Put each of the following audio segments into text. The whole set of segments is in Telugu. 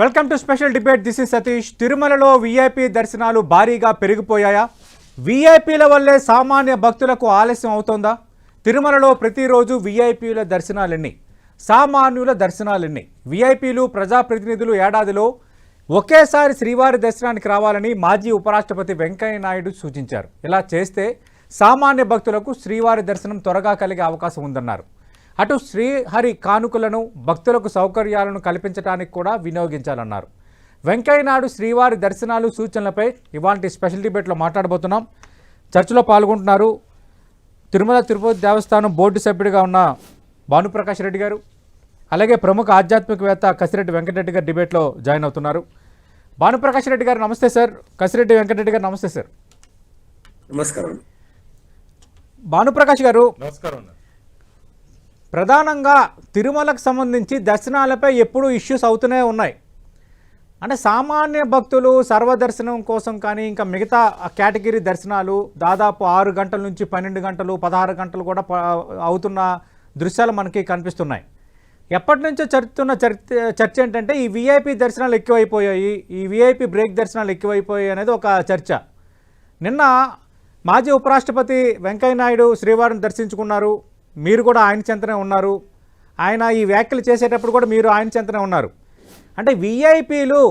Welcome to special debate. This is Satish. తిరుమలలో వీఐపీ దర్శనాలు భారీగా పెరిగిపోయాయా? వీఐపీల వల్లే సామాన్య భక్తులకు ఆలస్యం అవుతోందా? తిరుమలలో ప్రతిరోజు వీఐపీల దర్శనాలెన్ని, సామాన్యుల దర్శనాలెన్ని? వీఐపీలు ప్రజాప్రతినిధులు ఏడాదిలో ఒకేసారి శ్రీవారి దర్శనానికి రావాలని మాజీ ఉపరాష్ట్రపతి వెంకయ్య నాయుడు సూచించారు. ఇలా చేస్తే సామాన్య భక్తులకు శ్రీవారి దర్శనం త్వరగా కలిగే అవకాశం ఉందన్నారు. అటు శ్రీహరి కానుకలను భక్తులకు సౌకర్యాలను కల్పించడానికి కూడా వినియోగించాలన్నారు. వెంకయ్య నాయుడు శ్రీవారి దర్శనాలు సూచనలపై ఇవాళ స్పెషల్ డిబేట్లో మాట్లాడబోతున్నాం. చర్చలో పాల్గొంటున్నారు తిరుమల తిరుపతి దేవస్థానం బోర్డు సభ్యుడిగా ఉన్న భానుప్రకాష్ రెడ్డి గారు, అలాగే ప్రముఖ ఆధ్యాత్మికవేత్త కసిరెడ్డి వెంకటరెడ్డి గారు డిబేట్లో జాయిన్ అవుతున్నారు. భానుప్రకాష్ రెడ్డి గారు నమస్తే సార్. కసిరెడ్డి వెంకటరెడ్డి గారు నమస్తే సార్. నమస్కారం. భానుప్రకాష్ గారు నమస్కారం. ప్రధానంగా తిరుమలకు సంబంధించి దర్శనాలపై ఎప్పుడూ ఇష్యూస్ అవుతూనే ఉన్నాయి. అంటే సామాన్య భక్తులు సర్వదర్శనం కోసం కానీ ఇంకా మిగతా కేటగిరీ దర్శనాలు దాదాపు 6 గంటల నుంచి 12 గంటలు 16 గంటలు కూడా అవుతున్న దృశ్యాలు మనకి కనిపిస్తున్నాయి. ఎప్పటి నుంచో చర్చ ఏంటంటే ఈ వీఐపీ దర్శనాలు ఎక్కువైపోయాయి, ఈ వీఐపీ బ్రేక్ దర్శనాలు ఎక్కువైపోయాయి అనేది ఒక చర్చ. నిన్న మాజీ ఉపరాష్ట్రపతి వెంకయ్య నాయుడు శ్రీవారిని దర్శించుకున్నారు. మీరు కూడా ఆయన చెంతనే ఉన్నారు. ఆయన ఈ వ్యాఖ్యలు చేసేటప్పుడు కూడా మీరు ఆయన చెంతనే ఉన్నారు. అంటే వీఐపీలు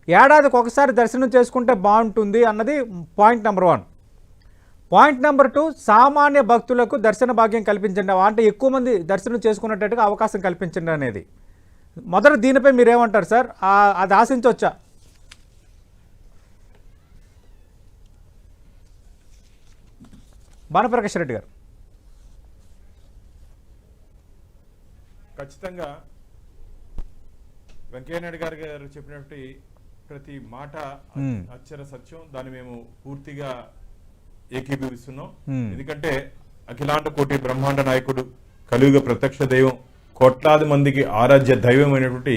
ఏడాదికి ఒకసారి దర్శనం చేసుకుంటే బాగుంటుంది అన్నది పాయింట్ నెంబర్ 1. పాయింట్ నెంబర్ 2, సామాన్య భక్తులకు దర్శన భాగ్యం కల్పించండి, అంటే ఎక్కువ మంది దర్శనం చేసుకునేటట్టుగా అవకాశం కల్పించండి అనేది. మొదట దీనిపై మీరేమంటారు సార్? అది ఆశించవచ్చా? భానుప్రకాష్ రెడ్డి గారు. ఖచ్చితంగా వెంకయ్యనాయుడు గారు చెప్పినట్టు ప్రతి మాట అక్షర సత్యం. దాన్ని మేము పూర్తిగా ఏకీభవిస్తున్నాం. ఎందుకంటే అఖిలాండ కోటి బ్రహ్మాండ నాయకుడు, కలియుగ ప్రత్యక్ష దైవం, కోట్లాది మందికి ఆరాధ్య దైవమైనటువంటి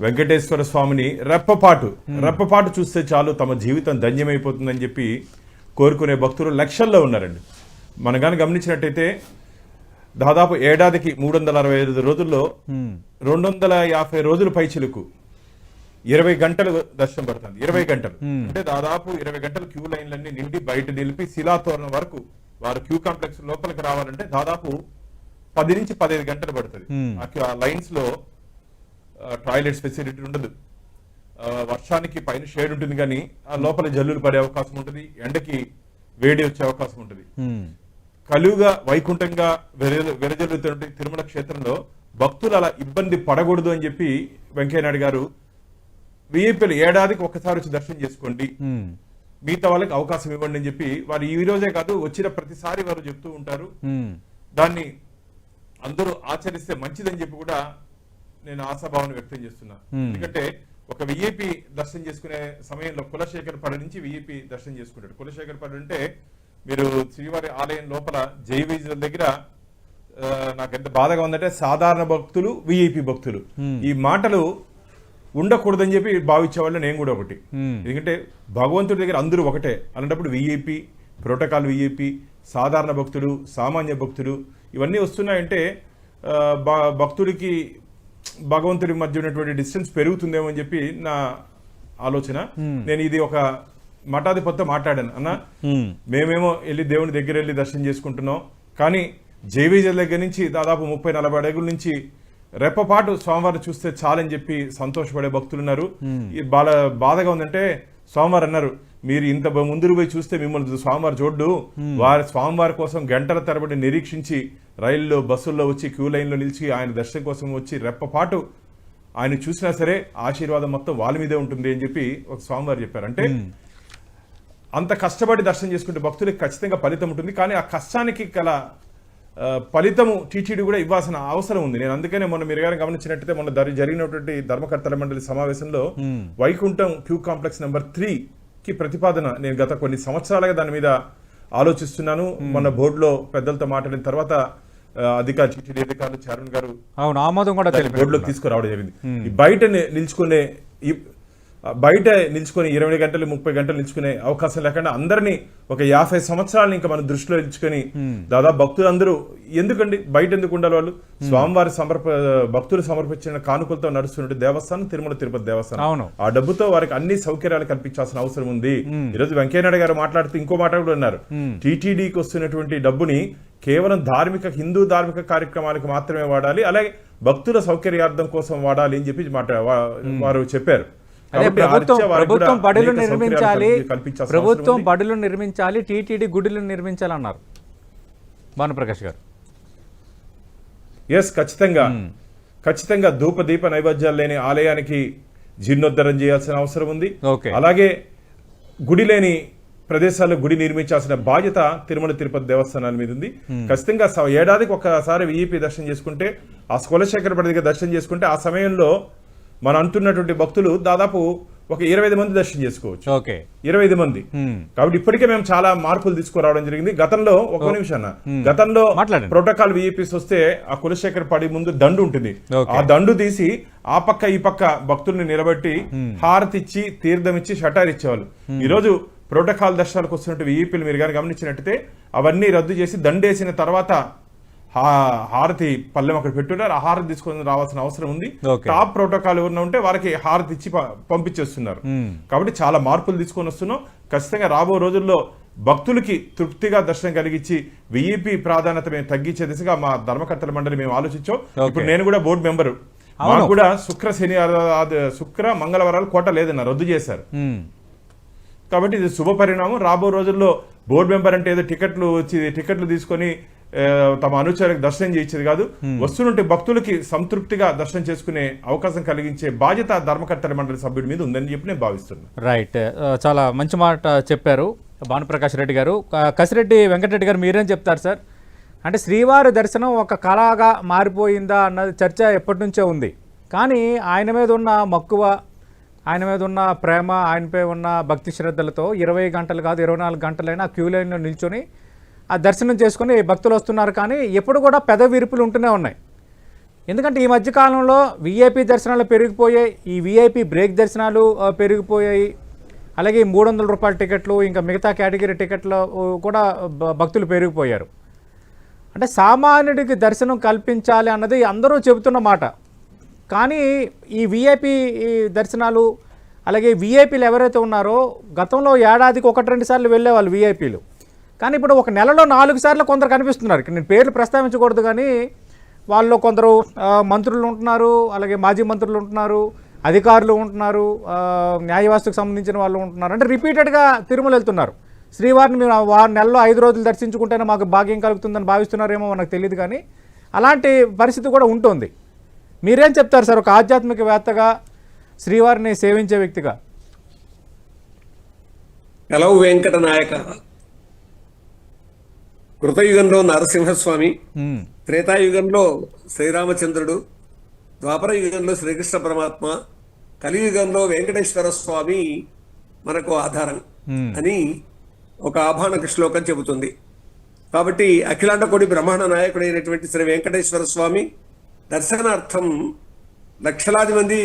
వెంకటేశ్వర స్వామిని రెప్పపాటు చూస్తే చాలు తమ జీవితం ధన్యమైపోతుందని చెప్పి కోరుకునే భక్తులు లక్షల్లో ఉన్నారండి. మనం కానీ గమనించినట్టయితే దాదాపు ఏడాదికి 365 రోజుల్లో 250 రోజులు పైచిలుకు 20 గంటలు దర్శనం పడుతుంది. 20 గంటలు అంటే దాదాపు 20 గంటలు క్యూ లైన్లన్నీ నిండి బయట నిలిపి శిలాతోరణం వరకు వారు క్యూ కాంప్లెక్స్ లోపలికి రావాలంటే దాదాపు 10 నుంచి 15 గంటలు పడుతుంది. ఆ లైన్స్ లో టాయిలెట్ ఫెసిలిటీ ఉండదు. వర్షానికి పైన షేడ్ ఉంటుంది కానీ ఆ లోపల జల్లులు పడే అవకాశం ఉంటుంది, ఎండకి వేడి వచ్చే అవకాశం ఉంటుంది. కలుగా వైకుంఠంగా వెరజల్లుతున్న తిరుమల క్షేత్రంలో భక్తులు అలా ఇబ్బంది పడకూడదు అని చెప్పి వెంకయ్యనాయుడు గారు వీఐపీలు ఏడాదికి ఒకసారి వచ్చి దర్శనం చేసుకోండి, మిగతా వాళ్ళకి అవకాశం ఇవ్వండి అని చెప్పి వారు ఈ రోజే కాదు వచ్చిన ప్రతిసారి వారు చెప్తూ ఉంటారు. దాన్ని అందరూ ఆచరిస్తే మంచిదని చెప్పి కూడా నేను ఆశాభావాన్ని వ్యక్తం చేస్తున్నా. ఎందుకంటే ఒక వీఐపీ దర్శనం చేసుకునే సమయంలో కులశేఖరపల్లి నుంచి వీఐపీ దర్శనం చేసుకుంటాడు. కులశేఖరపల్లి అంటే మీరు శ్రీవారి ఆలయం లోపల జైవీజుల దగ్గర నాకు ఎంత బాధగా ఉందంటే సాధారణ భక్తులు, వీఐపీ భక్తులు ఈ మాటలు ఉండకూడదని చెప్పి భావించేవాళ్ళు నేను కూడా ఒకటి. ఎందుకంటే భగవంతుడి దగ్గర అందరూ ఒకటే. అలాంటప్పుడు వీఐపీ, ప్రోటోకాల్ వీఐపీ, సాధారణ భక్తులు, సామాన్య భక్తులు ఇవన్నీ వస్తున్నాయంటే భక్తుడికి భగవంతుడి మధ్య ఉన్నటువంటి డిస్టెన్స్ పెరుగుతుందేమో అని చెప్పి నా ఆలోచన. నేను ఇది ఒక మఠాధిపతితో మాట్లాడాను. అన్న మేమేమో వెళ్ళి దేవుని దగ్గర వెళ్ళి దర్శనం చేసుకుంటున్నాం, కానీ జైవీజల దగ్గర నుంచి దాదాపు 30-40 అడుగుల నుంచి రెప్పపాటు స్వామివారిని చూస్తే చాలని చెప్పి సంతోషపడే భక్తులు ఉన్నారు. బాధగా ఉందంటే స్వామివారు అన్నారు, మీరు ఇంత ముందుకు పోయి చూస్తే మిమ్మల్ని స్వామివారు చూడ్డు, స్వామివారి కోసం గంటల తరబడి నిరీక్షించి రైల్లో బస్సుల్లో వచ్చి క్యూ లైన్లో నిలిచి ఆయన దర్శనం కోసం వచ్చి రెప్పపాటు ఆయన చూసినా సరే ఆశీర్వాదం మొత్తం వాళ్ళ మీదే ఉంటుంది అని చెప్పి ఒక స్వామివారు చెప్పారు. అంటే అంత కష్టపడి దర్శనం చేసుకుంటే భక్తులకు ఖచ్చితంగా ఫలితం ఉంటుంది. కానీ ఆ కష్టానికి గల ఫలితము టీటీడీ కూడా ఇవ్వాల్సిన అవసరం ఉంది. నేను అందుకనే మొన్న మీరు గారు గమనించినట్టయితే మొన్న జరిగినటువంటి ధర్మకర్తల మండలి సమావేశంలో వైకుంఠం క్యూ కాంప్లెక్స్ నెంబర్ 3కి ప్రతిపాదన నేను గత కొన్ని సంవత్సరాలుగా దాని మీద ఆలోచిస్తున్నాను. మొన్న బోర్డులో పెద్దలతో మాట్లాడిన తర్వాత టీటీడీ అధికారులు చైర్మన్ గారు ఆమోదం కూడా బోర్డులోకి తీసుకురావడం జరిగింది. బయట నిల్చుకునే బయట నిల్చుకొని 20 గంటలు 30 గంటలు నిల్చుకునే అవకాశం లేకుండా అందరినీ ఒక 50 సంవత్సరాలను ఇంకా మన దృష్టిలో నిల్చుకొని దాదాపు భక్తులందరూ ఎందుకండి బయట ఎందుకు ఉండాలి వాళ్ళు స్వామివారి భక్తులు సమర్పించిన కానుకలతో నడుస్తున్న దేవస్థానం తిరుమల తిరుపతి దేవస్థానం. ఆ డబ్బుతో వారికి అన్ని సౌకర్యాలు కల్పించాల్సిన అవసరం ఉంది. ఈరోజు వెంకయ్యనాయుడు గారు మాట్లాడుతూ ఇంకో మాట కూడా ఉన్నారు, టీటీడీకి వస్తున్నటువంటి డబ్బుని కేవలం హిందూ ధార్మిక కార్యక్రమాలకు మాత్రమే వాడాలి, అలాగే భక్తుల సౌకర్యార్థం కోసం వాడాలి అని చెప్పి వారు చెప్పారు. ప్రభుత్వం బడులు నిర్మించాలి, టీటీడీ గుడులు నిర్మించాలన్నారు భానుప్రకాష్ గారు. ఎస్, ఖచ్చితంగా ధూపదీప నైవేద్యాలు లేని ఆలయానికి జీర్ణోద్ధరణ చేయాల్సిన అవసరం ఉంది. అలాగే గుడి లేని ప్రదేశాల్లో గుడి నిర్మించాల్సిన బాధ్యత తిరుమల తిరుపతి దేవస్థానాల మీద ఉంది. ఖచ్చితంగా ఏడాదికి ఒకసారి విఐపి దర్శనం చేసుకుంటే, ఆ కులశేఖర పడి దగ్గర దర్శనం చేసుకుంటే ఆ సమయంలో మనం అంటున్నటువంటి భక్తులు దాదాపు ఒక 25 మంది దర్శనం చేసుకోవచ్చు. 25 మంది. కాబట్టి ఇప్పటికే మేము చాలా మార్పులు తీసుకురావడం జరిగింది. గతంలో గతంలో ప్రోటోకాల్ విఐపీస్ వస్తే ఆ కులశేఖర్ పడి ముందు దండు ఉంటుంది, ఆ దండు తీసి ఆ పక్క ఈ పక్క భక్తుల్ని నిలబెట్టి హారతి ఇచ్చి తీర్థం ఇచ్చి షటార్ ఇచ్చేవాళ్ళు. ఈరోజు ప్రోటోకాల్ దర్శనాలకు వస్తున్నట్టు విఐపీలు మీరు కానీ గమనించినట్టయితే అవన్నీ రద్దు చేసి దండేసిన తర్వాత హారతి పల్లెం అక్కడ పెట్టున్నారు, ఆ హారతి తీసుకొని రావాల్సిన అవసరం ఉంది. టాప్ ప్రోటోకాల్ ఎవరైనా ఉంటే వారికి హారతి ఇచ్చి పంపించేస్తున్నారు. కాబట్టి చాలా మార్పులు తీసుకొని వస్తున్నాం. ఖచ్చితంగా రాబో రోజుల్లో భక్తులకి తృప్తిగా దర్శనం కలిగించి విఐపి ప్రాధాన్యత మేము తగ్గించే దిశగా మా ధర్మకర్తల మండలి మేము ఆలోచించాం. ఇప్పుడు నేను కూడా బోర్డు మెంబరు, మాకు కూడా శుక్ర మంగళవారాలు కోట లేదన్న రద్దు చేశారు. కాబట్టి ఇది శుభ పరిణామం. రాబో రోజుల్లో బోర్డు మెంబర్ అంటే ఏదో టికెట్లు తీసుకొని తమ అనుచరులకు దర్శనం చేయించేది కాదు, వస్తున్నట్టు భక్తులకి సంతృప్తిగా దర్శనం చేసుకునే అవకాశం కలిగించే బాధ్యత ధర్మకర్తల మండలి సభ్యుడి మీద ఉందని చెప్పి నేను భావిస్తున్నాను. రైట్, చాలా మంచి మాట చెప్పారు భానుప్రకాష్ రెడ్డి గారు. కసిరెడ్డి వెంకటరెడ్డి గారు మీరేం చెప్తారు సార్? అంటే శ్రీవారి దర్శనం ఒక కళగా మారిపోయిందా అన్నది చర్చ ఎప్పటి నుంచో ఉంది. కానీ ఆయన మీద ఉన్న మక్కువ, ఆయన మీద ఉన్న ప్రేమ, ఆయనపై ఉన్న భక్తి శ్రద్ధలతో 20 గంటలు కాదు 24 గంటలైనా క్యూ లైన్లో నిల్చొని ఆ దర్శనం చేసుకుని భక్తులు వస్తున్నారు. కానీ ఎప్పుడు కూడా పెద్ద విరుపులు ఉంటూనే ఉన్నాయి. ఎందుకంటే ఈ మధ్యకాలంలో విఐపి దర్శనాలు పెరిగిపోయాయి, ఈ విఐపి బ్రేక్ దర్శనాలు పెరిగిపోయాయి, అలాగే 300 రూపాయల టికెట్లు ఇంకా మిగతా కేటగిరీ టికెట్లు కూడా భక్తులు పెరిగిపోయారు. అంటే సామాన్యుడికి దర్శనం కల్పించాలి అన్నది అందరూ చెబుతున్న మాట. కానీ ఈ విఐపి దర్శనాలు అలాగే విఐపీలు ఎవరైతే ఉన్నారో గతంలో ఏడాదికి 1-2 సార్లు వెళ్ళేవాళ్ళు విఐపీలు. కానీ ఇప్పుడు ఒక నెలలో 4 సార్లు కొందరు కనిపిస్తున్నారు. నేను పేర్లు ప్రస్తావించకూడదు, కానీ వాళ్ళు కొందరు మంత్రులు ఉంటున్నారు, అలాగే మాజీ మంత్రులు ఉంటున్నారు, అధికారులు ఉంటున్నారు, న్యాయవ్యవస్థకు సంబంధించిన వాళ్ళు ఉంటున్నారు. అంటే రిపీటెడ్గా తిరుమల వెళ్తున్నారు. శ్రీవారిని మేము నెలలో 5 రోజులు దర్శించుకుంటేనే మాకు భాగ్యం కలుగుతుందని భావిస్తున్నారేమో మనకు తెలియదు, కానీ అలాంటి పరిస్థితి కూడా ఉంటుంది. మీరేం చెప్తారు సార్ ఒక ఆధ్యాత్మికవేత్తగా, శ్రీవారిని సేవించే వ్యక్తిగా? హలో వెంకట నాయక. కృతయుగంలో నరసింహస్వామి, త్రేతాయుగంలో శ్రీరామచంద్రుడు, ద్వాపర యుగంలో శ్రీకృష్ణ పరమాత్మ, కలియుగంలో వెంకటేశ్వర స్వామి మనకు ఆధారం అని ఒక ఆభాణక శ్లోకం చెబుతుంది. కాబట్టి అఖిలాండ కోటి బ్రహ్మాండ నాయకుడైనటువంటి శ్రీ వెంకటేశ్వర స్వామి దర్శనార్థం లక్షలాది మంది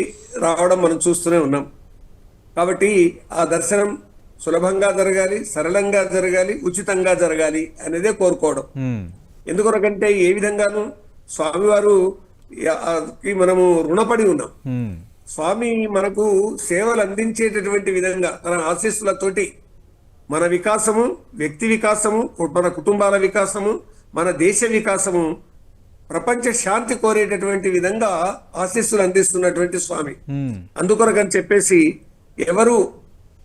రావడం మనం చూస్తూనే ఉన్నాం. కాబట్టి ఆ దర్శనం సులభంగా జరగాలి, సరళంగా జరగాలి, ఉచితంగా జరగాలి అనేదే కోరుకోవడం. ఎందుకొరకంటే ఏ విధంగానూ స్వామివారు మనము రుణపడి ఉన్నాం. స్వామి మనకు సేవలు అందించేటటువంటి విధంగా తన ఆశీస్సులతోటి మన వికాసము, వ్యక్తి వికాసము, మన కుటుంబాల వికాసము, మన దేశ వికాసము, ప్రపంచ శాంతి కోరేటటువంటి విధంగా ఆశీస్సులు అందిస్తున్నటువంటి స్వామి. అందుకొరకని చెప్పేసి ఎవరు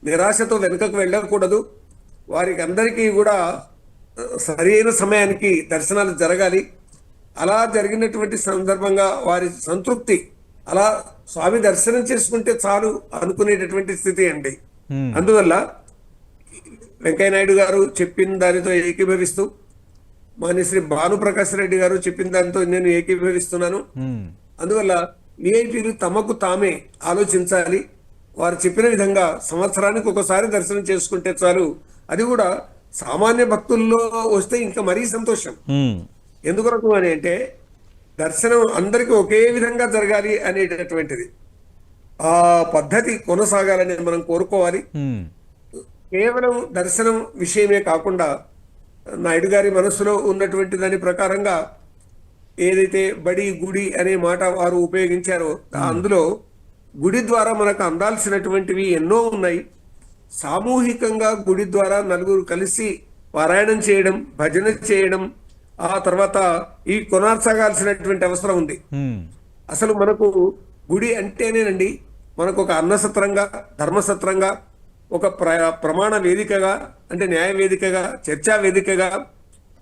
నిరాశతో వెనుకకు వెళ్ళకూడదు. వారికి అందరికీ కూడా సరైన సమయానికి దర్శనాలు జరగాలి. అలా జరిగినటువంటి సందర్భంగా వారి సంతృప్తి, అలా స్వామి దర్శనం చేసుకుంటే చాలు అనుకునేటటువంటి స్థితి అండి. అందువల్ల వెంకయ్యనాయుడు గారు చెప్పిన దానితో ఏకీభవిస్తూ, మాన్యశ్రీ భానుప్రకాష్ రెడ్డి గారు చెప్పిన దానితో నేను ఏకీభవిస్తున్నాను. అందువల్ల విఐపీలు తమకు తామే ఆలోచించాలి. వారు చెప్పిన విధంగా సంవత్సరానికి ఒకసారి దర్శనం చేసుకుంటే చాలు. అది కూడా సామాన్య భక్తుల్లో వస్తే ఇంకా మరీ సంతోషం. ఎందుకొరకు అని అంటే దర్శనం అందరికీ ఒకే విధంగా జరగాలి అనేటటువంటిది. ఆ పద్ధతి కొనసాగాలని మనం కోరుకోవాలి. కేవలం దర్శనం విషయమే కాకుండా నాయుడు గారి మనసులో ఉన్నటువంటి దాని ప్రకారంగా ఏదైతే బడి గుడి అనే మాట వారు ఉపయోగించారో అందులో గుడి ద్వారా మనకు అందాల్సినటువంటివి ఎన్నో ఉన్నాయి. సామూహికంగా గుడి ద్వారా నలుగురు కలిసి పారాయణం చేయడం, భజన చేయడం, ఆ తర్వాత ఈ కొనసాగాల్సినటువంటి అవసరం ఉంది. అసలు మనకు గుడి అంటేనేనండి మనకు ఒక అన్నసత్రంగా, ధర్మసత్రంగా, ఒక ప్రమాణ వేదికగా, అంటే న్యాయ వేదికగా, చర్చా వేదికగా,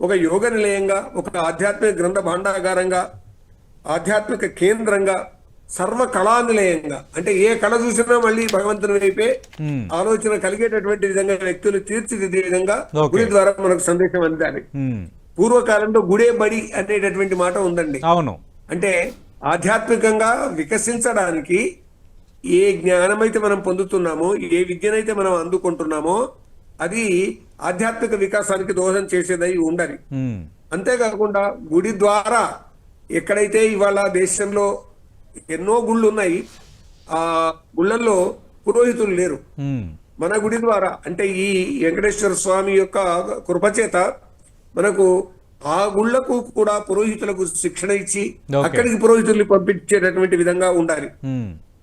ఒక యోగ నిలయంగా, ఒక ఆధ్యాత్మిక గ్రంథ భాండాగారంగా, ఆధ్యాత్మిక కేంద్రంగా, సర్వ కళా నిలయంగా, అంటే ఏ కళ చూసినా మళ్ళీ భగవంతుని వైపే ఆలోచన కలిగేటటువంటి విధంగా వ్యక్తులు తీర్చిదిద్దే విధంగా గుడి ద్వారా మనకు సందేశం అందాలి. పూర్వకాలంలో గుడే బడి అనేటటువంటి మాట ఉందండి. అవును. అంటే ఆధ్యాత్మికంగా వికసించడానికి ఏ జ్ఞానమైతే మనం పొందుతున్నామో, ఏ విద్యనైతే మనం అందుకుంటున్నామో అది ఆధ్యాత్మిక వికాసానికి దోహదం చేసేదై ఉండాలి. అంతేకాకుండా గుడి ద్వారా ఎక్కడైతే ఇవాళ దేశంలో ఎన్నో గుళ్ళు ఉన్నాయి, ఆ గుళ్ళల్లో పురోహితులు లేరు. మన గుడి ద్వారా అంటే ఈ వెంకటేశ్వర స్వామి యొక్క కృపచేత మనకు ఆ గుళ్లకు కూడా పురోహితులకు శిక్షణ ఇచ్చి అక్కడికి పురోహితుల్ని పంపించేటటువంటి విధంగా ఉండాలి.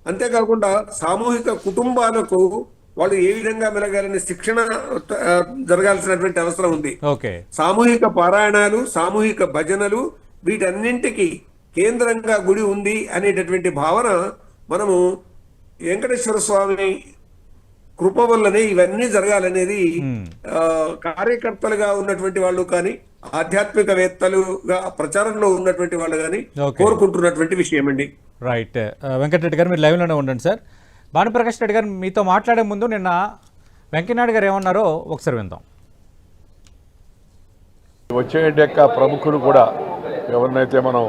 అంతేకాకుండా సామూహిక కుటుంబాలకు వాళ్ళు ఏ విధంగా మెలగాలని శిక్షణ జరగాల్సినటువంటి అవసరం ఉంది. సామూహిక పారాయణాలు, సామూహిక భజనలు, వీటన్నింటికి కేంద్రంగా గుడి ఉంది అనేటటువంటి భావన మనము వెంకటేశ్వర స్వామి కృప వల్లనే ఇవన్నీ జరగాలనేది కార్యకర్తలుగా ఉన్నటువంటి వాళ్ళు కానీ, ఆధ్యాత్మికవేత్తలుగా ప్రచారంలో ఉన్నటువంటి వాళ్ళు కానీ కోరుకుంటున్నటువంటి విషయం అండి. రైట్. వెంకటరెడ్డి గారు మీరు లైవ్లోనే ఉండండి సార్. భానుప్రకాష్ రెడ్డి గారు మీతో మాట్లాడే ముందు నిన్న వెంకయ్యనాయుడు గారు ఏమన్నారో ఒకసారి విందాం. వచ్చే ప్రముఖులు కూడా ఎవరినైతే మనం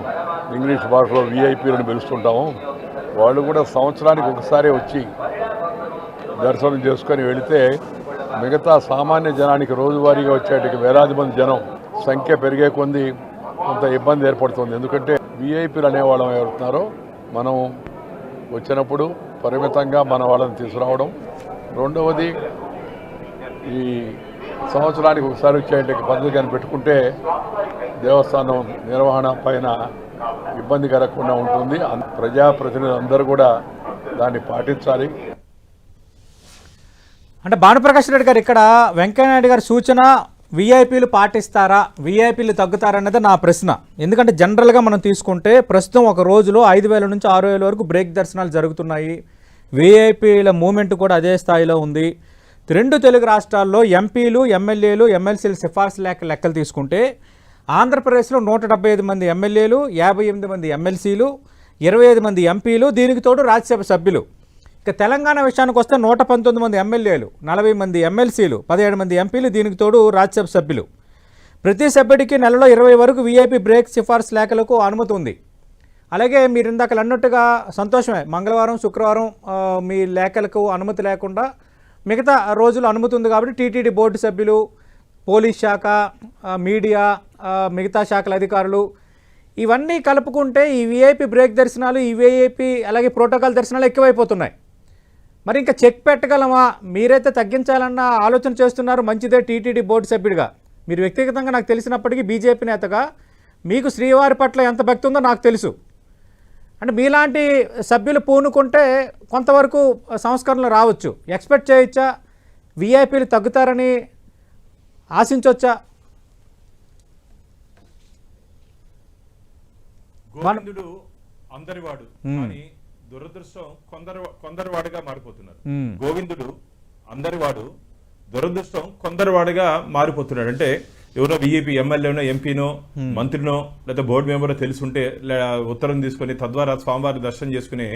ఇంగ్లీష్ భాషలో విఐపీలను పిలుస్తుంటామో వాళ్ళు కూడా సంవత్సరానికి ఒకసారి వచ్చి దర్శనం చేసుకొని వెళితే మిగతా సామాన్య జనానికి రోజువారీగా వచ్చేటికి వేలాది మంది జనం సంఖ్య పెరిగే కొంది కొంత ఇబ్బంది ఏర్పడుతుంది. ఎందుకంటే విఐపీలు అనేవాళ్ళం ఎవరుతున్నారో మనం వచ్చినప్పుడు పరిమితంగా మన వాళ్ళని తీసుకురావడం, రెండవది ఈ సంవత్సరానికి ఒకసారి వచ్చేటికి పద్ధతి కానీ పెట్టుకుంటే దేవస్థానం నిర్వహణ పైన ఇబ్బంది కలగకుండా ఉంటుంది. ప్రజాప్రతినిధులు అందరూ కూడా దాన్ని పాటించాలి. అంటే భానుప్రకాష్ రెడ్డి గారు ఇక్కడ వెంకయ్యనాయుడు గారి సూచన వీఐపీలు పాటిస్తారా, వీఐపీలు తగ్గుతారన్నది నా ప్రశ్న. ఎందుకంటే జనరల్గా మనం తీసుకుంటే ప్రస్తుతం ఒక రోజులో 5,000 నుంచి 6,000 వరకు బ్రేక్ దర్శనాలు జరుగుతున్నాయి. వీఐపీల మూమెంట్ కూడా అదే స్థాయిలో ఉంది. 2 తెలుగు రాష్ట్రాల్లో ఎంపీలు, ఎమ్మెల్యేలు, ఎమ్మెల్సీలు సిఫార్సు లెక్కలు తీసుకుంటే ఆంధ్రప్రదేశ్లో 175 మంది ఎమ్మెల్యేలు, 58 మంది ఎమ్మెల్సీలు, 25 మంది ఎంపీలు, దీనికి తోడు రాజ్యసభ సభ్యులు. ఇక తెలంగాణ విషయానికి వస్తే 119 మంది ఎమ్మెల్యేలు, 40 మంది ఎమ్మెల్సీలు, 17 మంది ఎంపీలు, దీనికి తోడు రాజ్యసభ సభ్యులు. ప్రతి సభ్యుడికి నెలలో 20 వరకు వీఐపీ బ్రేక్ సిఫార్సు లేఖలకు అనుమతి ఉంది. అలాగే మీరు ఇందాక అన్నట్టుగా సంతోషమే, మంగళవారం, శుక్రవారం మీ లేఖలకు అనుమతి లేకుండా మిగతా రోజులు అనుమతి ఉంది కాబట్టి టీటీడీ బోర్డు సభ్యులు, పోలీస్ శాఖ, మీడియా, మిగతా శాఖల అధికారులు ఇవన్నీ కలుపుకుంటే ఈ వీఐపీ బ్రేక్ దర్శనాలు, ఈ వీఐపీ అలాగే ప్రోటోకాల్ దర్శనాలు ఎక్కువైపోతున్నాయి. మరి ఇంకా చెక్ పెట్టగలమా? మీరైతే తగ్గించాలన్న ఆలోచన చేస్తున్నారు, మంచిదే. టీటీడీ బోర్డు సభ్యుడిగా మీరు వ్యక్తిగతంగా నాకు తెలిసినప్పటికీ బీజేపీ నేతగా మీకు శ్రీవారి పట్ల ఎంత భక్తి ఉందో నాకు తెలుసు. అంటే మీలాంటి సభ్యులు పూనుకుంటే కొంతవరకు సంస్కరణలు రావచ్చు. ఎక్స్పెక్ట్ చేయొచ్చా? వీఐపీలు తగ్గుతారని ఆశించవచ్చా? గోవిందుడు అందరివాడు కానీ దురదృష్టం కొందరివాడుగా మారిపోతున్నారు. గోవిందుడు అందరివాడు, దురదృష్టం కొందరివాడుగా మారిపోతున్నాడు. అంటే ఎవరో విఐపీ ఎమ్మెల్యేనో, ఎంపీనో, మంత్రినో లేదా బోర్డు మెంబరో తెలుసుంటే ఉత్తరం తీసుకుని తద్వారా స్వామివారి దర్శనం చేసుకునే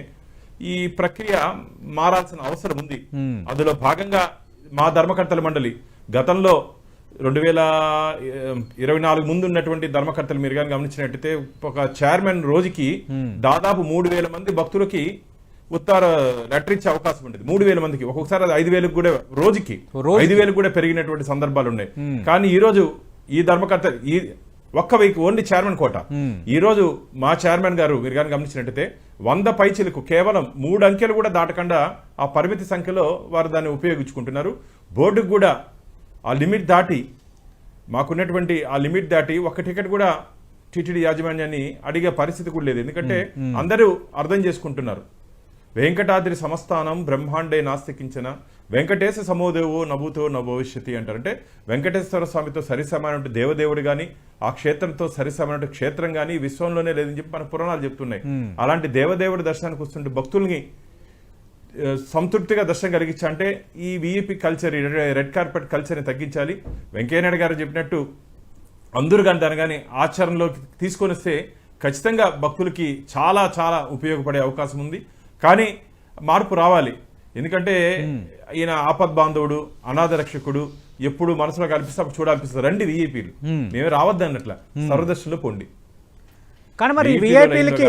ఈ ప్రక్రియ మారాల్సిన అవసరం ఉంది. అందులో భాగంగా మా ధర్మకర్తల మండలి గతంలో 2024 ముందు ఉన్నటువంటి ధర్మకర్తలు మీరు కానీ గమనించినట్టయితే ఒక చైర్మన్ రోజుకి దాదాపు 3,000 మంది భక్తులకి ఉత్తర లెటర్ ఇచ్చే అవకాశం ఉండేది. 3,000 మందికి, ఒక్కొక్కసారి 5,000 కూడా రోజుకి 5,000 కూడా పెరిగినటువంటి సందర్భాలు ఉన్నాయి. కానీ ఈ రోజు ఈ ధర్మకర్త ఒక్క వెహికల్ ఓన్లీ చైర్మన్ కోట. ఈ రోజు మా చైర్మన్ గారు మీరు కానీ గమనించినట్టయితే 100 పైచిలకు కేవలం 3 అంకెలు కూడా దాటకుండా ఆ పరిమితి సంఖ్యలో వారు దాన్ని ఉపయోగించుకుంటున్నారు. బోర్డుకు కూడా ఆ లిమిట్ దాటి మాకున్నటువంటి ఆ లిమిట్ దాటి ఒక్క టికెట్ కూడా టీటీడీ యాజమాన్యాన్ని అడిగే పరిస్థితి కూడా లేదు. ఎందుకంటే అందరూ అర్థం చేసుకుంటున్నారు. వెంకటాద్రి సంస్థానం బ్రహ్మాండే నాస్తికించిన వెంకటేశ సమోదేవో నభూతో నభవిష్యతి అంటారంటే వెంకటేశ్వర స్వామితో సరిసమానటువంటి దేవదేవుడు కానీ ఆ క్షేత్రంతో సరిసమానటువంటి క్షేత్రం కానీ విశ్వంలోనే లేదని చెప్పి మన పురాణాలు చెప్తున్నాయి. అలాంటి దేవదేవుడి దర్శనానికి వస్తుంటే భక్తుల్ని సంతృప్తిగా దర్శనం కలిగించాలంటే ఈ విఐపి కల్చర్, రెడ్ కార్పెట్ కల్చర్ని తగ్గించాలి. వెంకయ్యనాయుడు గారు చెప్పినట్టు అందరూ కానీ దాని కానీ ఆచరణలోకి తీసుకొని వస్తే ఖచ్చితంగా భక్తులకి చాలా చాలా ఉపయోగపడే అవకాశం ఉంది. కానీ మార్పు రావాలి. ఎందుకంటే ఈయన ఆపద్బాంధవుడు, అనాథ రక్షకుడు, ఎప్పుడు మనసులో కనిపిస్తే అప్పుడు చూడాలనిపిస్తుంది. రండి విఐపీలు, మేమే రావద్దు అన్నట్ల సర్వదర్శనంలో పోండి. కానీ మరి విఐపీలకి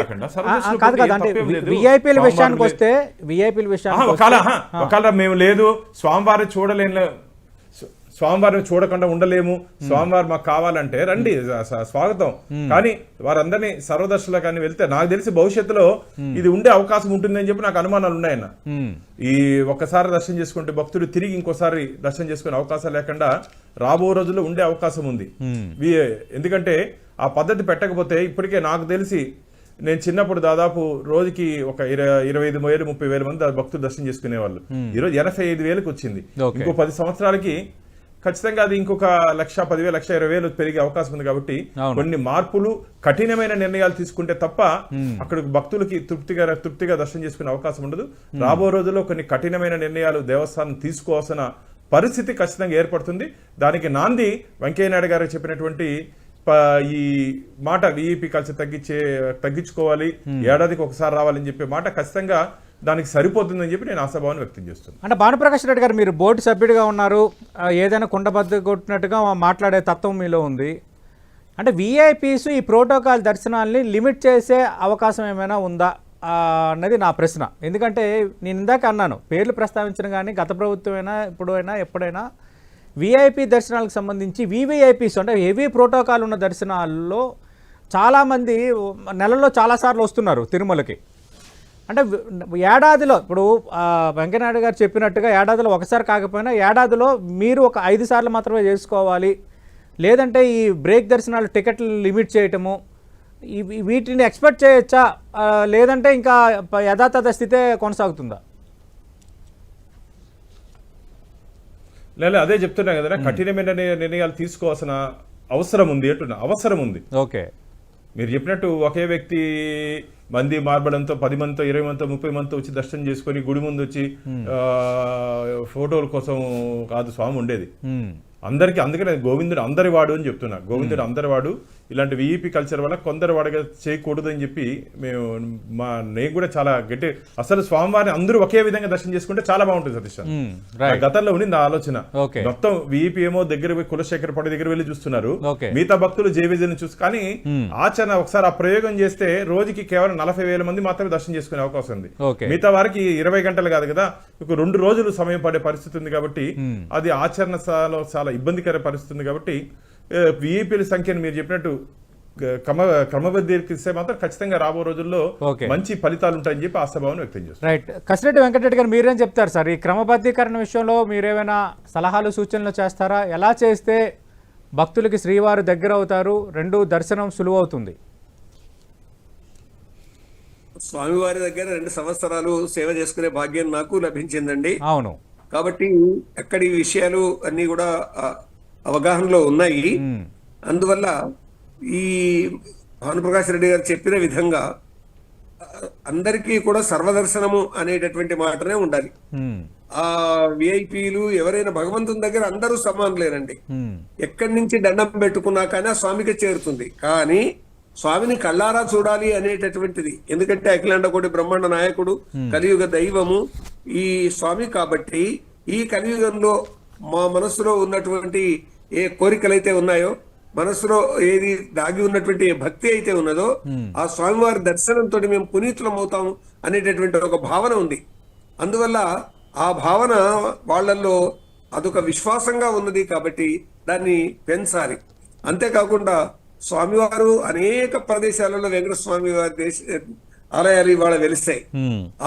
కాదు కదా, అంటే విఐపీల విషయానికి వస్తే ఒకవేళ మేము లేదు స్వామివారిని చూడలేము, స్వామివారిని చూడకుండా ఉండలేము, స్వామివారు మాకు కావాలంటే రండి, స్వాగతం. కానీ వారందరినీ సర్వదర్శనలో కానీ వెళ్తే నాకు తెలిసి భవిష్యత్తులో ఇది ఉండే అవకాశం ఉంటుందని చెప్పి నాకు అనుమానాలు ఉన్నాయన్న. ఈ ఒక్కసారి దర్శనం చేసుకుంటే భక్తులు తిరిగి ఇంకోసారి దర్శనం చేసుకునే అవకాశం లేకుండా రాబో రోజుల్లో ఉండే అవకాశం ఉంది. ఎందుకంటే ఆ పద్ధతి పెట్టకపోతే ఇప్పటికే నాకు తెలిసి నేను చిన్నప్పుడు దాదాపు రోజుకి ఒక 25,000 30,000 మంది భక్తులు దర్శనం చేసుకునేవాళ్ళు. ఈరోజు 85,000కి వచ్చింది. ఇంకో 10 సంవత్సరాలకి ఖచ్చితంగా అది ఇంకొక 1,10,000 1,20,000 పెరిగే అవకాశం ఉంది. కాబట్టి కొన్ని మార్పులు, కఠినమైన నిర్ణయాలు తీసుకుంటే తప్ప అక్కడ భక్తులకి తృప్తిగా దర్శనం చేసుకునే అవకాశం ఉండదు. రాబో రోజుల్లో కొన్ని కఠినమైన నిర్ణయాలు దేవస్థానం తీసుకోవాల్సిన పరిస్థితి ఖచ్చితంగా ఏర్పడుతుంది. దానికి నాంది వెంకయ్యనాయుడు గారు చెప్పినటువంటి ఈ మాట విఐపి కల్చర్ తగ్గించుకోవాలి, ఏడాదికి ఒకసారి రావాలని చెప్పే మాట ఖచ్చితంగా దానికి సరిపోతుందని చెప్పి నేను ఆశాభావాన్ని వ్యక్తం చేస్తున్నాను. అంటే భానుప్రకాష్ రెడ్డి గారు, మీరు బోర్డు సభ్యుడిగా ఉన్నారు, ఏదైనా కుండబద్ద కొట్టినట్టుగా మాట్లాడే తత్వం మీలో ఉంది. అంటే విఐపీస్ ఈ ప్రోటోకాల్ దర్శనాల్ని లిమిట్ చేసే అవకాశం ఏమైనా ఉందా అన్నది నా ప్రశ్న. ఎందుకంటే నేను ఇందాక అన్నాను, పేర్లు ప్రస్తావించడం కానీ గత ప్రభుత్వమైనా ఎప్పుడైనా విఐపి దర్శనాలకు సంబంధించి వివిఐపీస్ అంటే హెవీ ప్రోటోకాల్ ఉన్న దర్శనాల్లో చాలామంది నెలలో చాలాసార్లు వస్తున్నారు తిరుమలకి. అంటే ఏడాదిలో ఇప్పుడు వెంకయ్యనాయుడు గారు చెప్పినట్టుగా ఏడాదిలో ఒకసారి కాకపోయినా ఏడాదిలో మీరు ఒక 5 సార్లు మాత్రమే చేసుకోవాలి, లేదంటే ఈ బ్రేక్ దర్శనాలు టికెట్లు లిమిట్ చేయటము, వీటిని ఎక్స్పెక్ట్ చేయొచ్చా, లేదంటే ఇంకా యథాతథ స్థితే కొనసాగుతుందా? లేదా అదే చెప్తున్నా కదా, కఠినమైన నిర్ణయాలు తీసుకోవాల్సిన అవసరం ఉంది అంటున్నా. అవసరం ఉంది. ఓకే, మీరు చెప్పినట్టు ఒకే వ్యక్తి మంది మార్బడంతో 10 మందితో 20 మందితో 30 మందితో వచ్చి దర్శనం చేసుకొని గుడి ముందు వచ్చి ఫోటోల కోసం కాదు స్వామి ఉండేది. అందరికీ, అందుకనే గోవిందుడు అందరి వాడు అని చెప్తున్నా. గోవిందుడు అందరి వాడు. ఇలాంటి విఈపి కల్చర్ వల్ల కొందరు వాడుగా చేయకూడదు అని చెప్పి నేను కూడా చాలా గట్టి, అసలు స్వామివారిని అందరూ ఒకే విధంగా దర్శనం చేసుకుంటే చాలా బాగుంటుంది సతీష్. గతంలో ఉండింది ఆ ఆలోచన. మొత్తం విఈపి ఏమో దగ్గర పోయి కులశేఖర పడి దగ్గర వెళ్ళి చూస్తున్నారు, మిగతా భక్తులు జేవిజన్ చూసి. కానీ ఆచరణ ఒకసారి ఆ ప్రయోగం చేస్తే రోజుకి కేవలం 40,000 మంది మాత్రమే దర్శనం చేసుకునే అవకాశం ఉంది. మిగతా వారికి 20 గంటలు కాదు కదా, ఒక 2 రోజులు సమయం పడే పరిస్థితి ఉంది. కాబట్టి అది ఆచరణ చాలా ఇబ్బందికర పరిస్థితి ఉంది. కాబట్టి విఐపీల సంఖ్యను మీరు చెప్పినట్టు క్రమబద్ధీకరిస్తే మాత్రం ఖచ్చితంగా రాబో రోజుల్లో మంచి ఫలితాలు ఉంటాయని చెప్పి ఆశాభావాన్ని వ్యక్తం చేస్తారు. రైట్. కసిరెడ్డి వెంకటరెడ్డి గారు, మీరేం చెప్తారు సార్? ఈ క్రమబద్ధీకరణ విషయంలో మీరేమైనా సలహాలు సూచనలు చేస్తారా? ఎలా చేస్తే భక్తులకి శ్రీవారు దగ్గర అవుతారు, 2 దర్శనం సులువవుతుంది? స్వామివారి దగ్గర 2 సంవత్సరాలు సేవ చేసుకునే భాగ్యం నాకు లభించిందండి. అవును. కాబట్టి అక్కడి విషయాలు అన్ని కూడా అవగాహనలో ఉన్నాయి. అందువల్ల ఈ భానుప్రకాష్ రెడ్డి గారు చెప్పిన విధంగా అందరికీ కూడా సర్వదర్శనము అనేటటువంటి మాటనే ఉండాలి. ఆ విఐపీలు ఎవరైనా భగవంతుని దగ్గర అందరూ సమానులేనండి. ఎక్కడి నుంచి దండం పెట్టుకున్నా కానీ ఆ స్వామికి చేరుతుంది. కానీ స్వామిని కళ్ళారా చూడాలి అనేటటువంటిది, ఎందుకంటే అఖిలాండ కోటి బ్రహ్మాండ నాయకుడు, కలియుగ దైవము ఈ స్వామి. కాబట్టి ఈ కలియుగంలో మా మనసులో ఉన్నటువంటి ఏ కోరికలైతే ఉన్నాయో, మనసులో ఏది దాగి ఉన్నటువంటి భక్తి అయితే ఉన్నదో, ఆ స్వామివారి దర్శనంతో మేము పునీతులం అవుతాము అనేటటువంటి ఒక భావన ఉంది. అందువల్ల ఆ భావన వాళ్ళల్లో అదొక విశ్వాసంగా ఉన్నది. కాబట్టి దాన్ని పెంచాలి. అంతేకాకుండా స్వామివారు అనేక ప్రదేశాలలో వెంకటేశ్వర స్వామి వారి ఆలయాలు ఇవాళ వెలిస్తాయి.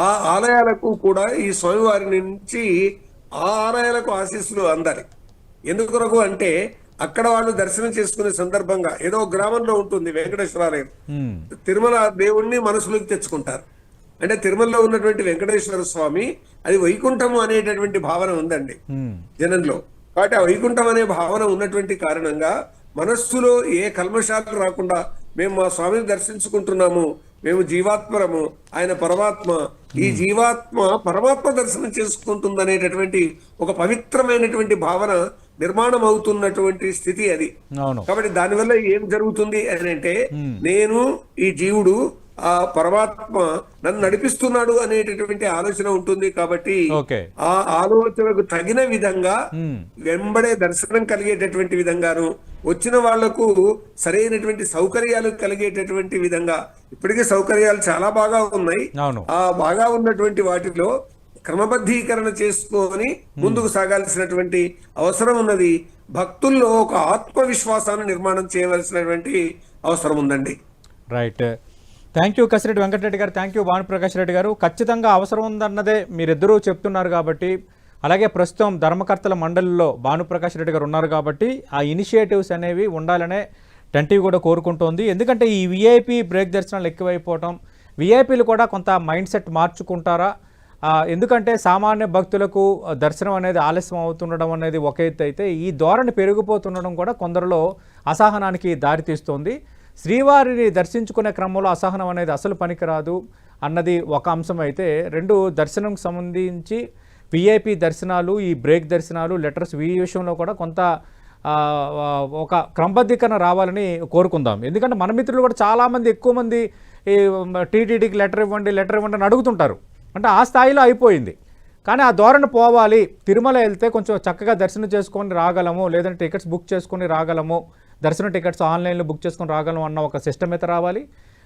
ఆ ఆలయాలకు కూడా ఈ స్వామివారి నుంచి ఆ ఆలయాలకు ఆశీస్సులు అందాలి. ఎందుకొరకు అంటే అక్కడ వాళ్ళు దర్శనం చేసుకునే సందర్భంగా ఏదో గ్రామంలో ఉంటుంది వెంకటేశ్వరాలయం, తిరుమల దేవుణ్ణి మనసులోకి తెచ్చుకుంటారు. అంటే తిరుమలలో ఉన్నటువంటి వెంకటేశ్వర స్వామి అది వైకుంఠము అనేటటువంటి భావన ఉందండి జనంలో. కాబట్టి ఆ వైకుంఠం అనే భావన ఉన్నటువంటి కారణంగా మనస్సులో ఏ కల్మషాలు రాకుండా మేము మా స్వామిని దర్శించుకుంటున్నాము, మేము జీవాత్మరము, ఆయన పరమాత్మ, ఈ జీవాత్మ పరమాత్మ దర్శనం చేసుకుంటుందనేటటువంటి ఒక పవిత్రమైనటువంటి భావన నిర్మాణం అవుతున్నటువంటి స్థితి అది. కాబట్టి దానివల్ల ఏం జరుగుతుంది అని అంటే నేను ఈ జీవుడు ఆ పరమాత్మ నన్ను నడిపిస్తున్నాడు అనేటటువంటి ఆలోచన ఉంటుంది. కాబట్టి ఆ ఆలోచనకు తగిన విధంగా వెంబడే దర్శనం కలిగేటటువంటి విధంగాను, వచ్చిన వాళ్లకు సరైనటువంటి సౌకర్యాలు కలిగేటటువంటి విధంగా, ఇప్పటికే సౌకర్యాలు చాలా బాగా ఉన్నాయి. ఆ బాగా ఉన్నటువంటి వాటిలో క్రమబద్ధీకరణ చేసుకొని ముందుకు సాగాల్సినటువంటి అవసరం ఉన్నది. భక్తుల్లో ఒక ఆత్మవిశ్వాసాన్ని నిర్మాణం చేయవలసినటువంటి అవసరం ఉందండి. Right, thank you Kasireddy Venkatareddy garu, thank you Bhanuprakash Reddy గారు. ఖచ్చితంగా అవసరం ఉందన్నదే మీరిద్దరూ చెప్తున్నారు కాబట్టి, అలాగే ప్రస్తుతం ధర్మకర్తల మండలిలో భానుప్రకాష్ రెడ్డి గారు ఉన్నారు కాబట్టి ఆ ఇనిషియేటివ్స్ అనేవి ఉండాలనే టెంటివ్ కూడా కోరుకుంటోంది. ఎందుకంటే ఈ విఐపి బ్రేక్ దర్శనాలు ఎక్కువైపోవటం, విఐపీలు కూడా కొంత మైండ్ సెట్ మార్చుకుంటారా? ఎందుకంటే సామాన్య భక్తులకు దర్శనం అనేది ఆలస్యం అవుతుండడం అనేది ఒక ఎత్తు అయితే, ఈ ధోరణి పెరిగిపోతుండడం కూడా కొందరిలో అసహనానికి దారితీస్తోంది. శ్రీవారిని దర్శించుకునే క్రమంలో అసహనం అనేది అసలు పనికిరాదు అన్నది ఒక అంశం అయితే, రెండు దర్శనం సంబంధించి విఐపి దర్శనాలు, ఈ బ్రేక్ దర్శనాలు, లెటర్స్, ఈ విషయంలో కూడా కొంత ఒక క్రమబద్ధీకరణ రావాలని కోరుకుందాం. ఎందుకంటే మన మిత్రులు కూడా చాలామంది, ఎక్కువ మంది ఈ టీటీడీకి లెటర్ ఇవ్వండి అని అడుగుతుంటారు. అంటే ఆ స్థాయిలో అయిపోయింది. కానీ ఆ ధోరణి పోవాలి. తిరుమల వెళ్తే కొంచెం చక్కగా దర్శనం చేసుకొని రాగలము, లేదంటే టికెట్స్ బుక్ చేసుకొని రాగలము, దర్శన టికెట్స్ ఆన్లైన్లో బుక్ చేసుకొని రాగలము అన్న ఒక సిస్టమ్ అయితే రావాలి.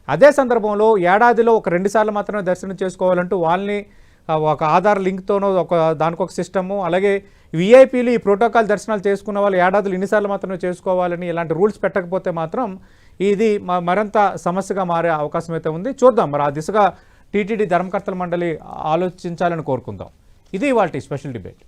అదే సందర్భంలో ఏడాదిలో ఒక 2 సార్లు మాత్రమే దర్శనం చేసుకోవాలంటూ వాళ్ళని ఒక ఆధార్ లింక్తోనో దానికి ఒక సిస్టము, అలాగే విఐపీలు ఈ ప్రోటోకాల్ దర్శనాలు చేసుకున్న వాళ్ళు ఏడాదిలో ఇన్నిసార్లు మాత్రమే చేసుకోవాలని ఇలాంటి రూల్స్ పెట్టకపోతే మాత్రం ఇది మరింత సమస్యగా మారే అవకాశం అయితే ఉంది. చూద్దాం మరి ఆ దిశగా టీటీడీ ధర్మకర్తల మండలి ఆలోచించాలని కోరుకుందాం. ఇది ఇవాల్టి స్పెషల్ డిబేట్.